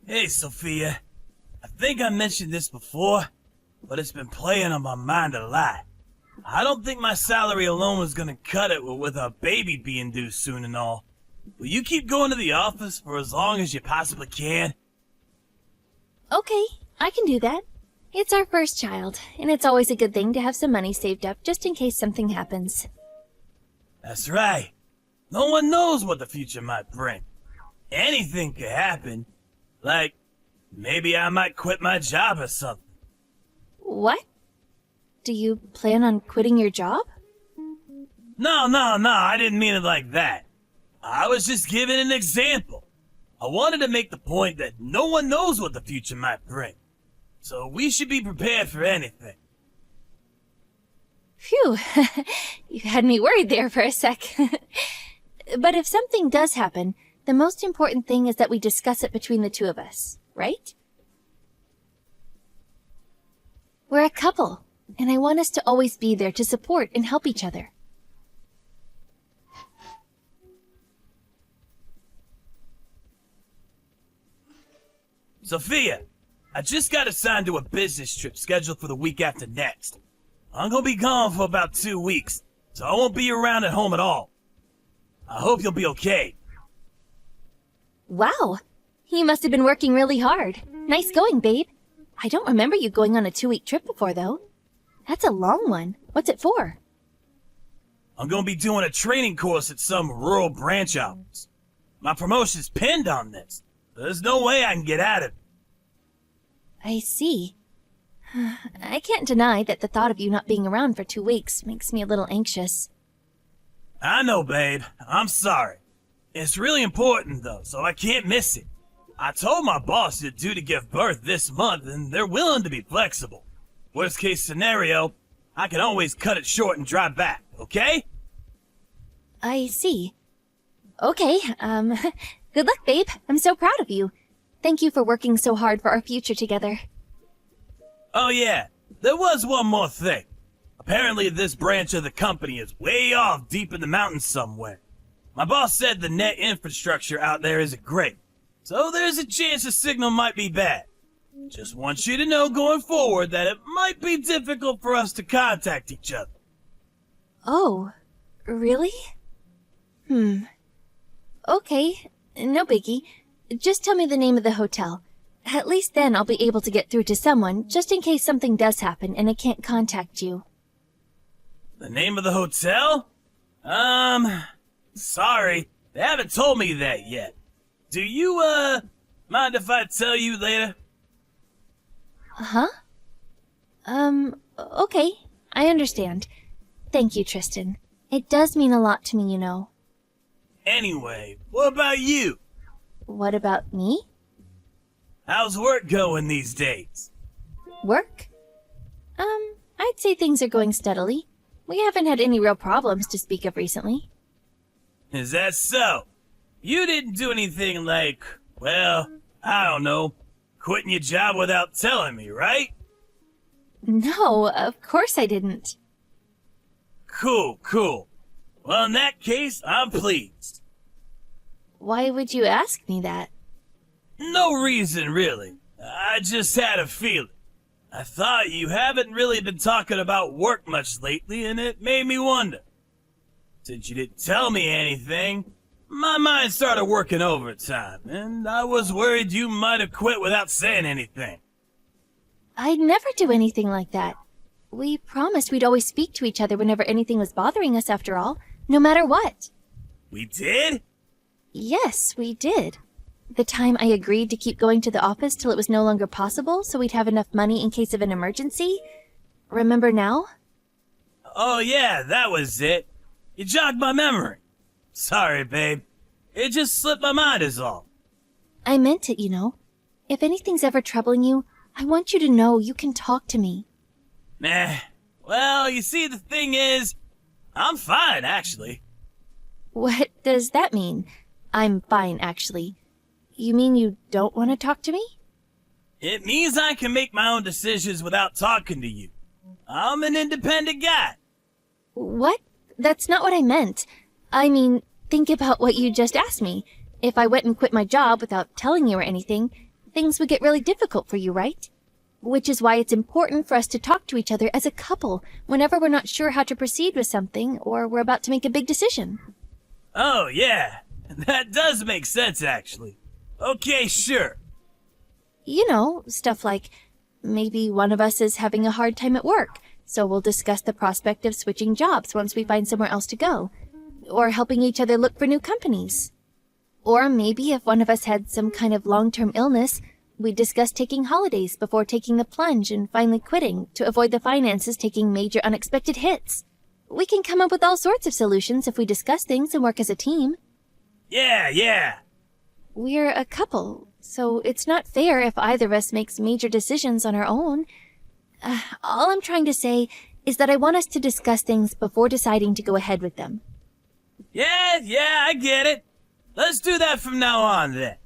Hey, Sophia. I think I mentioned this before, but it's been playing on my mind a lot. I don't think my salary alone is gonna cut it with our baby being due soon and all. Will you keep going to the office for as long as you possibly can? Okay, I can do that. It's our first child, and it's always a good thing to have some money saved up just in case something happens. That's right. No one knows what the future might bring. Anything could happen. Like, maybe I might quit my job or something. What? Do you plan on quitting your job? No, I didn't mean it like that. I was just giving an example. I wanted to make the point that no one knows what the future might bring. So we should be prepared for anything. Phew, you had me worried there for a sec. But if something does happen, the most important thing is that we discuss it between the two of us, right? We're a couple, and I want us to always be there to support and help each other. Sophia, I just got assigned to a business trip scheduled for the week after next. I'm gonna be gone for about 2 weeks, so I won't be around at home at all. I hope you'll be okay. Wow, you must have been working really hard. Nice going, babe. I don't remember you going on a 2-week trip before, though. That's a long one. What's it for? I'm gonna be doing a training course at some rural branch office. My promotion's pinned on this. There's no way I can get out of it. I see. I can't deny that the thought of you not being around for 2 weeks makes me a little anxious. I know, babe. I'm sorry. It's really important, though, so I can't miss it. I told my boss you're due to give birth this month, and they're willing to be flexible. Worst case scenario, I can always cut it short and drive back, okay? I see. Okay, good luck, babe. I'm so proud of you. Thank you for working so hard for our future together. Oh yeah, there was one more thing. Apparently this branch of the company is way off deep in the mountains somewhere. My boss said the net infrastructure out there isn't great, so there's a chance the signal might be bad. Just want you to know going forward that it might be difficult for us to contact each other. Oh, really? Okay, no biggie. Just tell me the name of the hotel. At least then I'll be able to get through to someone, just in case something does happen and I can't contact you. The name of the hotel? Sorry, they haven't told me that yet. Do you, mind if I tell you later? Huh? Okay, I understand. Thank you, Tristan. It does mean a lot to me, you know. Anyway, what about you? What about me? How's work going these days? Work? I'd say things are going steadily. We haven't had any real problems to speak of recently. Is that so? You didn't do anything like, well, I don't know, quitting your job without telling me, right? No, of course I didn't. Cool. Well, in that case, I'm pleased. Why would you ask me that? No reason, really. I just had a feeling. I thought you haven't really been talking about work much lately, and it made me wonder. Since you didn't tell me anything, my mind started working overtime, and I was worried you might have quit without saying anything. I'd never do anything like that. We promised we'd always speak to each other whenever anything was bothering us, after all, no matter what. We did? Yes, we did. The time I agreed to keep going to the office till it was no longer possible so we'd have enough money in case of an emergency. Remember now? Oh yeah, that was it. You jogged my memory. Sorry, babe. It just slipped my mind is all. I meant it, you know. If anything's ever troubling you, I want you to know you can talk to me. Well, you see, the thing is, I'm fine, actually. What does that mean? I'm fine, actually. You mean you don't want to talk to me? It means I can make my own decisions without talking to you. I'm an independent guy. What? That's not what I meant. I mean, think about what you just asked me. If I went and quit my job without telling you or anything, things would get really difficult for you, right? Which is why it's important for us to talk to each other as a couple whenever we're not sure how to proceed with something or we're about to make a big decision. Oh, yeah. That does make sense, actually. Okay, sure. You know, stuff like maybe one of us is having a hard time at work, so we'll discuss the prospect of switching jobs once we find somewhere else to go. Or helping each other look for new companies. Or maybe if one of us had some kind of long-term illness, we'd discuss taking holidays before taking the plunge and finally quitting to avoid the finances taking major unexpected hits. We can come up with all sorts of solutions if we discuss things and work as a team. Yeah. We're a couple, so it's not fair if either of us makes major decisions on our own. All I'm trying to say is that I want us to discuss things before deciding to go ahead with them. Yeah, I get it. Let's do that from now on, then.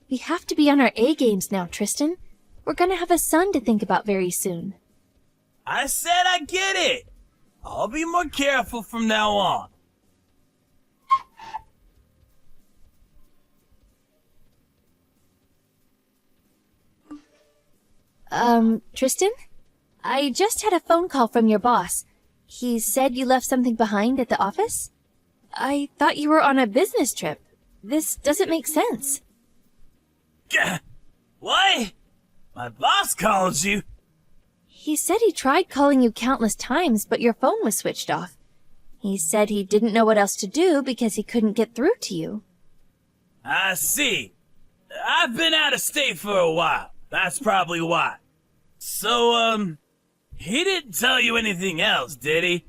We have to be on our A-games now, Tristan. We're gonna have a son to think about very soon. I said I get it. I'll be more careful from now on. Tristan? I just had a phone call from your boss. He said you left something behind at the office? I thought you were on a business trip. This doesn't make sense. Gah! What? My boss called you? He said he tried calling you countless times, but your phone was switched off. He said he didn't know what else to do because he couldn't get through to you. I see. I've been out of state for a while. That's probably why. So, he didn't tell you anything else, did he?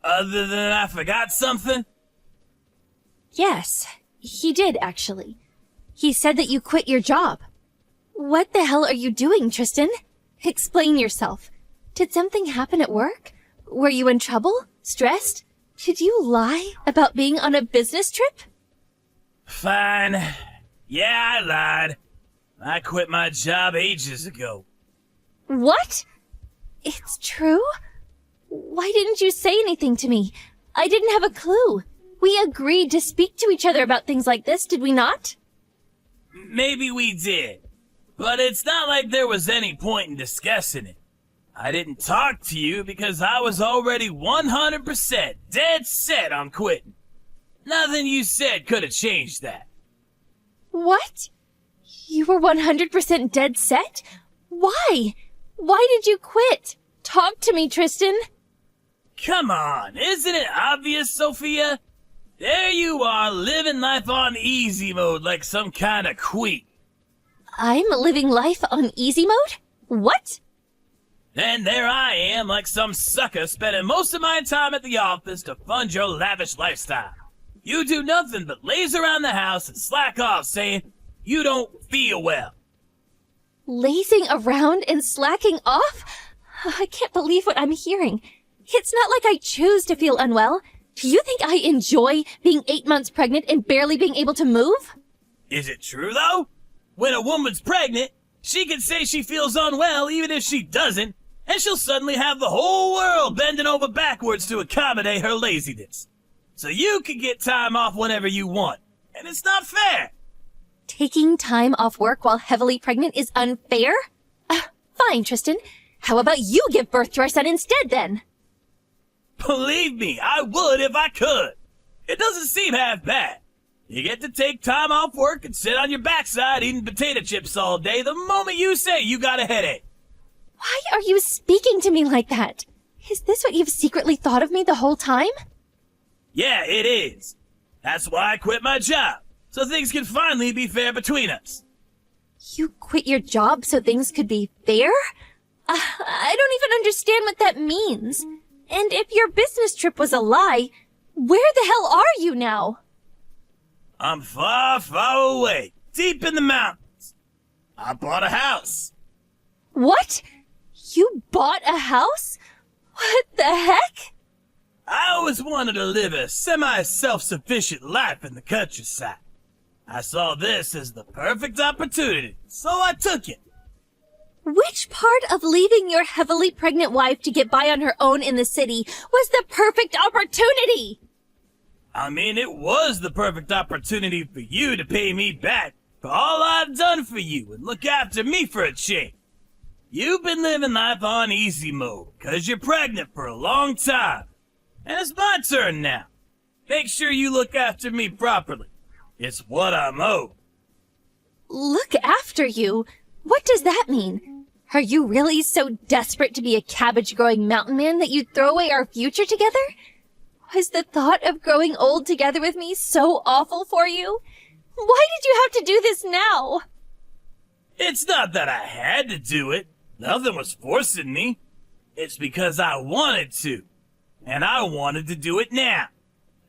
Other than I forgot something? Yes, he did, actually. He said that you quit your job. What the hell are you doing, Tristan? Explain yourself. Did something happen at work? Were you in trouble? Stressed? Did you lie about being on a business trip? Fine. Yeah, I lied. I quit my job ages ago. What? It's true? Why didn't you say anything to me? I didn't have a clue. We agreed to speak to each other about things like this, did we not? Maybe we did. But it's not like there was any point in discussing it. I didn't talk to you because I was already 100% dead set on quitting. Nothing you said could have changed that. What? You were 100% dead set? Why? Why did you quit? Talk to me, Tristan. Come on, isn't it obvious, Sophia? There you are, living life on easy mode like some kind of queen. I'm living life on easy mode? What? And there I am, like some sucker, spending most of my time at the office to fund your lavish lifestyle. You do nothing but laze around the house and slack off, saying you don't feel well. Lazing around and slacking off? I can't believe what I'm hearing. It's not like I choose to feel unwell. Do you think I enjoy being 8 months pregnant and barely being able to move? Is it true, though? When a woman's pregnant, she can say she feels unwell even if she doesn't, and she'll suddenly have the whole world bending over backwards to accommodate her laziness. So you can get time off whenever you want, and it's not fair. Taking time off work while heavily pregnant is unfair? Fine, Tristan. How about you give birth to our son instead, then? Believe me, I would if I could. It doesn't seem half bad. You get to take time off work and sit on your backside eating potato chips all day the moment you say you got a headache. Why are you speaking to me like that? Is this what you've secretly thought of me the whole time? Yeah, it is. That's why I quit my job, so things can finally be fair between us. You quit your job so things could be fair? I don't even understand what that means. And if your business trip was a lie, where the hell are you now? I'm far, far away, deep in the mountains. I bought a house. What? You bought a house? What the heck? I always wanted to live a semi-self-sufficient life in the countryside. I saw this as the perfect opportunity, so I took it. Which part of leaving your heavily pregnant wife to get by on her own in the city was the perfect opportunity? I mean, it was the perfect opportunity for you to pay me back for all I've done for you and look after me for a change. You've been living life on easy mode because you're pregnant for a long time. And it's my turn now. Make sure you look after me properly. It's what I'm owed. Look after you? What does that mean? Are you really so desperate to be a cabbage-growing mountain man that you'd throw away our future together? Was the thought of growing old together with me so awful for you? Why did you have to do this now? It's not that I had to do it. Nothing was forcing me. It's because I wanted to. And I wanted to do it now.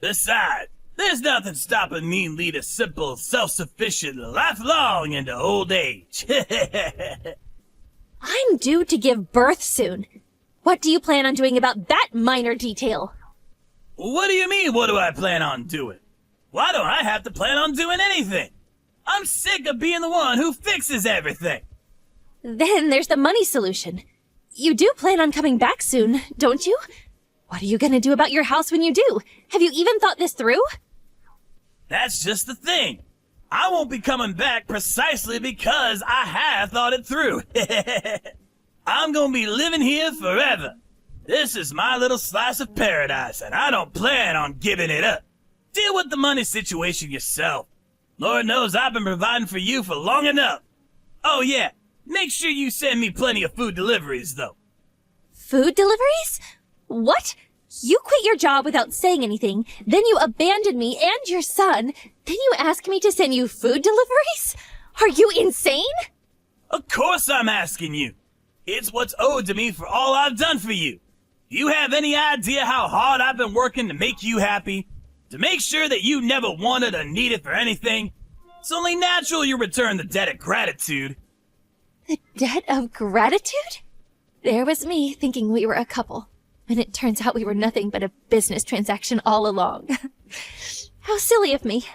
Besides, there's nothing stopping me lead a simple, self-sufficient life long into old age. I'm due to give birth soon. What do you plan on doing about that minor detail? What do you mean, what do I plan on doing? Why don't I have to plan on doing anything? I'm sick of being the one who fixes everything. Then there's the money solution. You do plan on coming back soon, don't you? What are you gonna do about your house when you do? Have you even thought this through? That's just the thing. I won't be coming back precisely because I have thought it through. I'm gonna be living here forever. This is my little slice of paradise, and I don't plan on giving it up. Deal with the money situation yourself. Lord knows I've been providing for you for long enough. Oh yeah, make sure you send me plenty of food deliveries, though. Food deliveries? What? You quit your job without saying anything, then you abandoned me and your son, then you ask me to send you food deliveries? Are you insane? Of course I'm asking you. It's what's owed to me for all I've done for you. Do you have any idea how hard I've been working to make you happy? To make sure that you never wanted or needed for anything? It's only natural you return the debt of gratitude. The debt of gratitude? There was me thinking we were a couple, and it turns out we were nothing but a business transaction all along. How silly of me.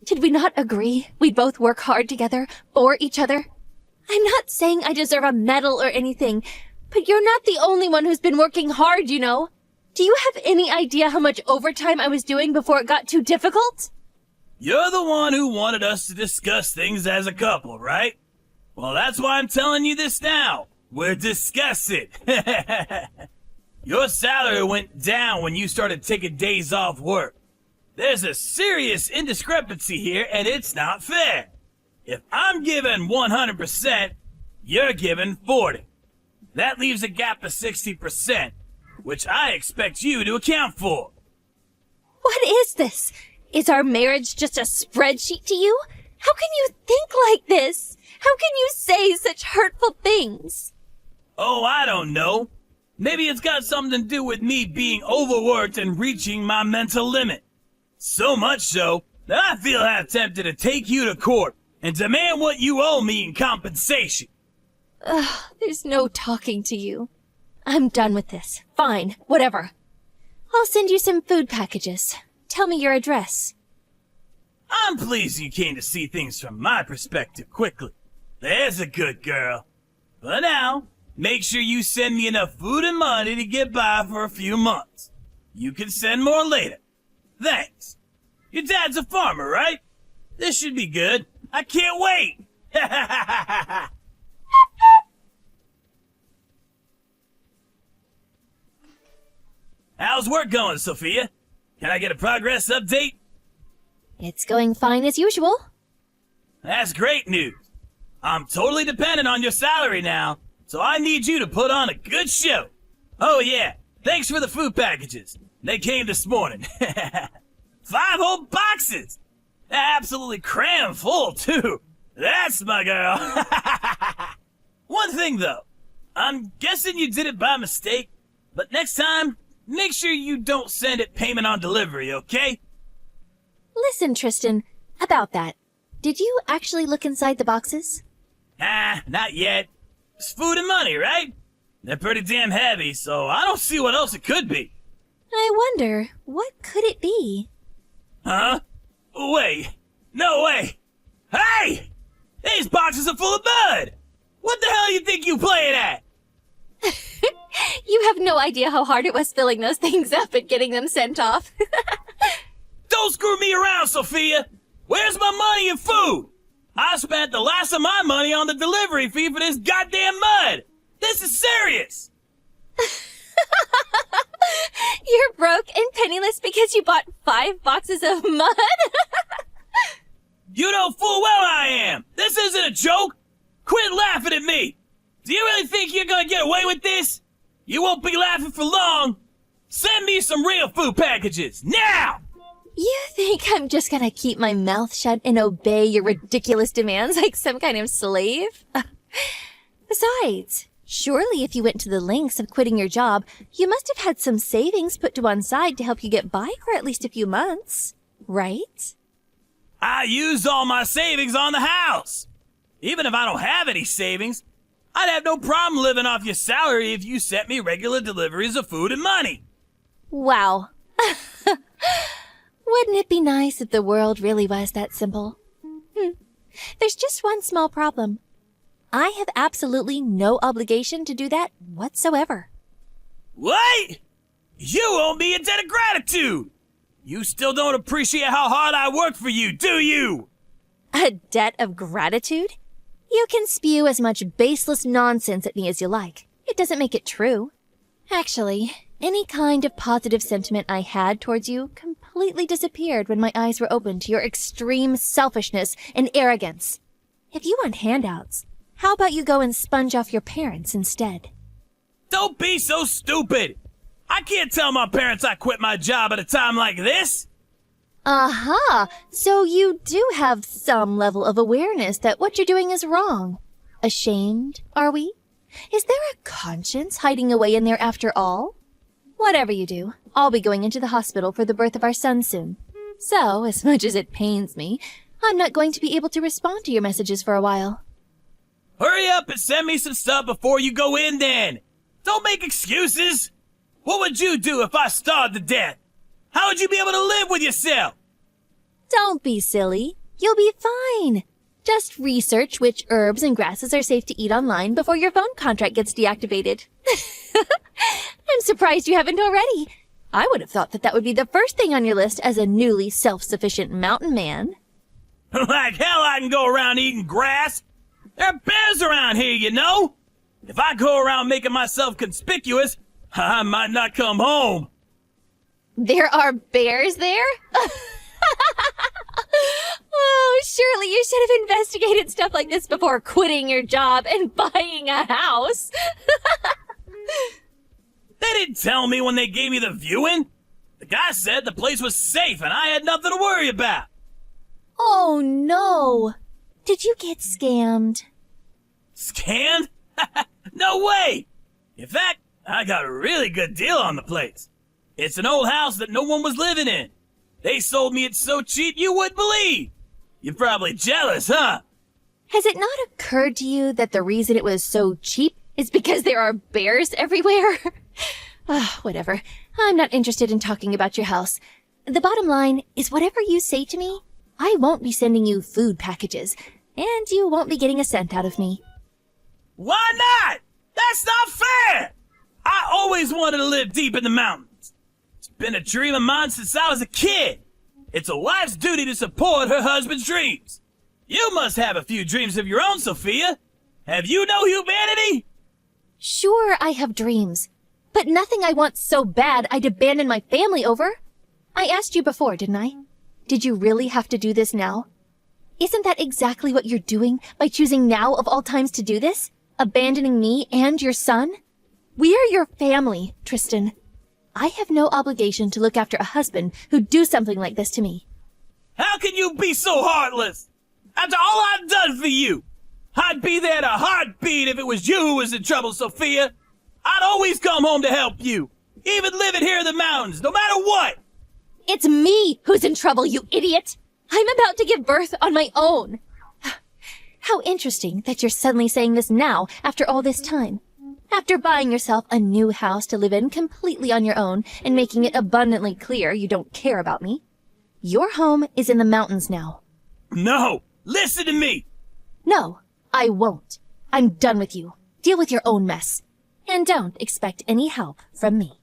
Did we not agree we'd both work hard together for each other? I'm not saying I deserve a medal or anything, but you're not the only one who's been working hard, you know. Do you have any idea how much overtime I was doing before it got too difficult? You're the one who wanted us to discuss things as a couple, right? Well, that's why I'm telling you this now. We're discussing. Your salary went down when you started taking days off work. There's a serious indiscrepancy here, and it's not fair. If I'm giving 100%, you're giving 40%. That leaves a gap of 60%, which I expect you to account for. What is this? Is our marriage just a spreadsheet to you? How can you think like this? How can you say such hurtful things? Oh, I don't know. Maybe it's got something to do with me being overworked and reaching my mental limit. So much so that I feel half tempted to take you to court and demand what you owe me in compensation. Ugh, there's no talking to you. I'm done with this. Fine, whatever. I'll send you some food packages. Tell me your address. I'm pleased you came to see things from my perspective quickly. There's a good girl. But now, make sure you send me enough food and money to get by for a few months. You can send more later. Thanks. Your dad's a farmer, right? This should be good. I can't wait. How's work going, Sophia? Can I get a progress update? It's going fine as usual. That's great news. I'm totally dependent on your salary now, so I need you to put on a good show. Oh yeah, thanks for the food packages. They came this morning. 5 whole boxes! They're absolutely crammed full, too. That's my girl. One thing, though. I'm guessing you did it by mistake, but next time, make sure you don't send it payment on delivery, okay? Listen, Tristan, about that. Did you actually look inside the boxes? Not yet. It's food and money, right? They're pretty damn heavy, so I don't see what else it could be. I wonder, what could it be? Huh? Wait. No way. Hey! These boxes are full of mud! What the hell you think you playing at? You have no idea how hard it was filling those things up and getting them sent off. Don't screw me around, Sophia! Where's my money and food? I spent the last of my money on the delivery fee for this goddamn mud! This is serious! You're broke and penniless because you bought 5 boxes of mud? You know full well I am! This isn't a joke! Quit laughing at me! Do you really think you're gonna get away with this? You won't be laughing for long! Send me some real food packages, now! You think I'm just gonna keep my mouth shut and obey your ridiculous demands like some kind of slave? Besides, surely if you went to the lengths of quitting your job, you must have had some savings put to one side to help you get by for at least a few months, right? I used all my savings on the house! Even if I don't have any savings, I'd have no problem living off your salary if you sent me regular deliveries of food and money. Wow. Wouldn't it be nice if the world really was that simple? There's just one small problem. I have absolutely no obligation to do that whatsoever. What? You owe me a debt of gratitude! You still don't appreciate how hard I work for you, do you? A debt of gratitude? You can spew as much baseless nonsense at me as you like. It doesn't make it true. Actually, any kind of positive sentiment I had towards you completely disappeared when my eyes were opened to your extreme selfishness and arrogance. If you want handouts, how about you go and sponge off your parents instead? Don't be so stupid! I can't tell my parents I quit my job at a time like this! Aha! So you do have some level of awareness that what you're doing is wrong. Ashamed, are we? Is there a conscience hiding away in there after all? Whatever you do, I'll be going into the hospital for the birth of our son soon. So, as much as it pains me, I'm not going to be able to respond to your messages for a while. Hurry up and send me some stuff before you go in then! Don't make excuses! What would you do if I starved to death? How would you be able to live with yourself? Don't be silly. You'll be fine. Just research which herbs and grasses are safe to eat online before your phone contract gets deactivated. I'm surprised you haven't already. I would have thought that would be the first thing on your list as a newly self-sufficient mountain man. Like hell I can go around eating grass. There are bears around here, you know? If I go around making myself conspicuous, I might not come home. There are bears there? Oh, surely you should have investigated stuff like this before quitting your job and buying a house. They didn't tell me when they gave me the viewing. The guy said the place was safe and I had nothing to worry about. Oh, no. Did you get scammed? Scammed? No way! In fact, I got a really good deal on the place. It's an old house that no one was living in. They sold me it so cheap you wouldn't believe. You're probably jealous, huh? Has it not occurred to you that the reason it was so cheap is because there are bears everywhere? Whatever. I'm not interested in talking about your house. The bottom line is whatever you say to me, I won't be sending you food packages, and you won't be getting a cent out of me. Why not? That's not fair! I always wanted to live deep in the mountains. It's been a dream of mine since I was a kid. It's a wife's duty to support her husband's dreams. You must have a few dreams of your own, Sophia. Have you no humanity? Sure, I have dreams, but nothing I want so bad I'd abandon my family over. I asked you before, didn't I? Did you really have to do this now? Isn't that exactly what you're doing by choosing now of all times to do this? Abandoning me and your son? We are your family, Tristan. I have no obligation to look after a husband who'd do something like this to me. How can you be so heartless? After all I've done for you, I'd be there in a heartbeat if it was you who was in trouble, Sophia. I'd always come home to help you, even living here in the mountains, no matter what. It's me who's in trouble, you idiot! I'm about to give birth on my own. How interesting that you're suddenly saying this now, after all this time. After buying yourself a new house to live in completely on your own and making it abundantly clear you don't care about me. Your home is in the mountains now. No, listen to me. No, I won't. I'm done with you. Deal with your own mess. And don't expect any help from me.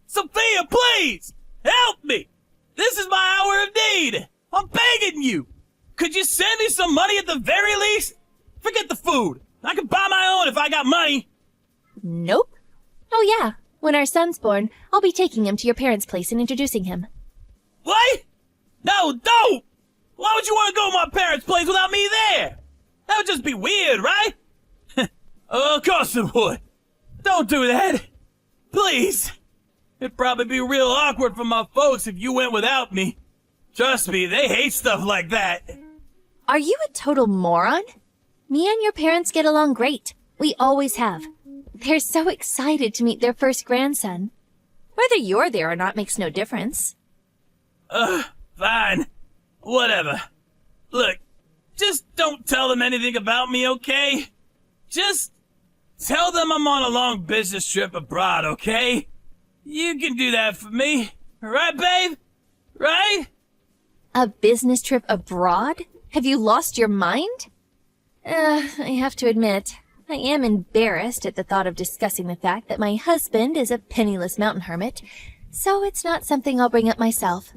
Sophia, please! Help me! This is my hour of need! I'm begging you! Could you send me some money at the very least? Forget the food. I can buy my own if I got money. Nope. Oh yeah, when our son's born, I'll be taking him to your parents' place and introducing him. What? No, don't! Why would you want to go to my parents' place without me there? That would just be weird, right? Of course it would. Don't do that. Please. It'd probably be real awkward for my folks if you went without me. Trust me, they hate stuff like that. Are you a total moron? Me and your parents get along great. We always have. They're so excited to meet their first grandson. Whether you're there or not makes no difference. Fine. Whatever. Look, just don't tell them anything about me, okay? Just tell them I'm on a long business trip abroad, okay? You can do that for me. Right, babe? Right? A business trip abroad? Have you lost your mind? I have to admit, I am embarrassed at the thought of discussing the fact that my husband is a penniless mountain hermit, so it's not something I'll bring up myself.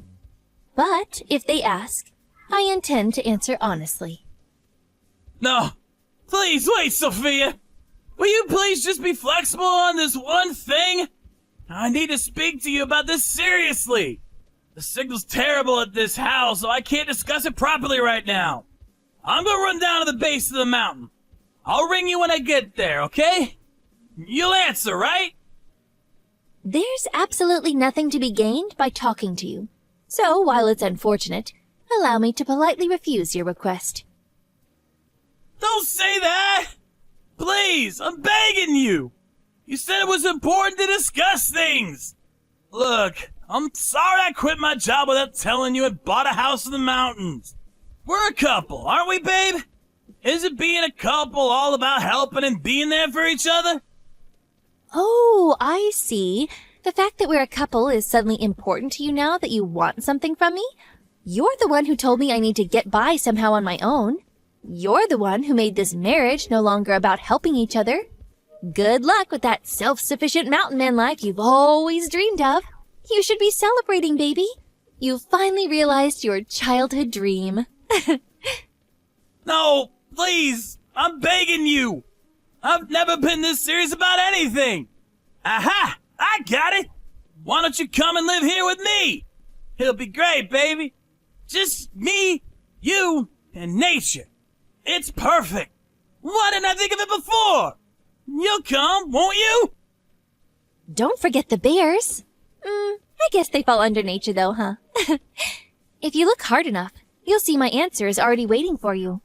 But if they ask, I intend to answer honestly. No. Please, wait, Sophia. Will you please just be flexible on this one thing? I need to speak to you about this seriously. The signal's terrible at this house, so I can't discuss it properly right now. I'm gonna run down to the base of the mountain. I'll ring you when I get there, okay? You'll answer, right? There's absolutely nothing to be gained by talking to you. So, while it's unfortunate, allow me to politely refuse your request. Don't say that! Please, I'm begging you! You said it was important to discuss things! Look, I'm sorry I quit my job without telling you and bought a house in the mountains. We're a couple, aren't we, babe? Isn't being a couple all about helping and being there for each other? Oh, I see. The fact that we're a couple is suddenly important to you now that you want something from me? You're the one who told me I need to get by somehow on my own. You're the one who made this marriage no longer about helping each other. Good luck with that self-sufficient mountain man life you've always dreamed of. You should be celebrating, baby. You finally realized your childhood dream. No, please, I'm begging you. I've never been this serious about anything. Aha, I got it. Why don't you come and live here with me? It'll be great, baby. Just me, you, and nature. It's perfect. Why didn't I think of it before? You'll come, won't you? Don't forget the bears. I guess they fall under nature though, huh? If you look hard enough, you'll see my answer is already waiting for you.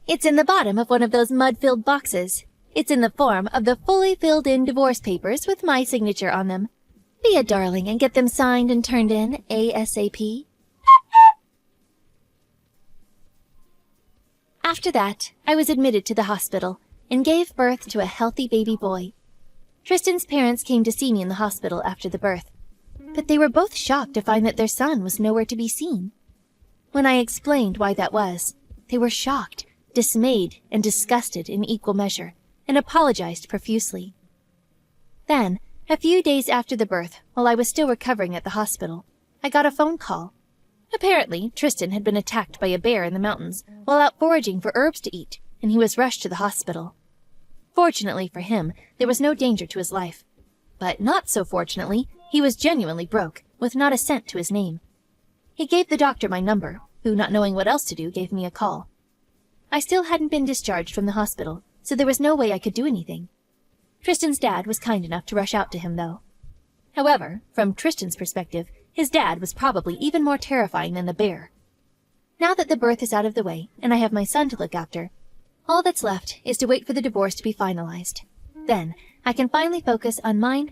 It's in the bottom of one of those mud-filled boxes. It's in the form of the fully filled-in divorce papers with my signature on them. Be a darling and get them signed and turned in ASAP. After that, I was admitted to the hospital and gave birth to a healthy baby boy. Tristan's parents came to see me in the hospital after the birth, but they were both shocked to find that their son was nowhere to be seen. When I explained why that was, they were shocked, dismayed, and disgusted in equal measure, and apologized profusely. Then, a few days after the birth, while I was still recovering at the hospital, I got a phone call. Apparently, Tristan had been attacked by a bear in the mountains while out foraging for herbs to eat, and he was rushed to the hospital. Fortunately for him, there was no danger to his life. But not so fortunately, he was genuinely broke, with not a cent to his name. He gave the doctor my number, who, not knowing what else to do, gave me a call. I still hadn't been discharged from the hospital, so there was no way I could do anything. Tristan's dad was kind enough to rush out to him, though. However, from Tristan's perspective, his dad was probably even more terrifying than the bear. Now that the birth is out of the way, and I have my son to look after, all that's left is to wait for the divorce to be finalized. Then, I can finally focus on mine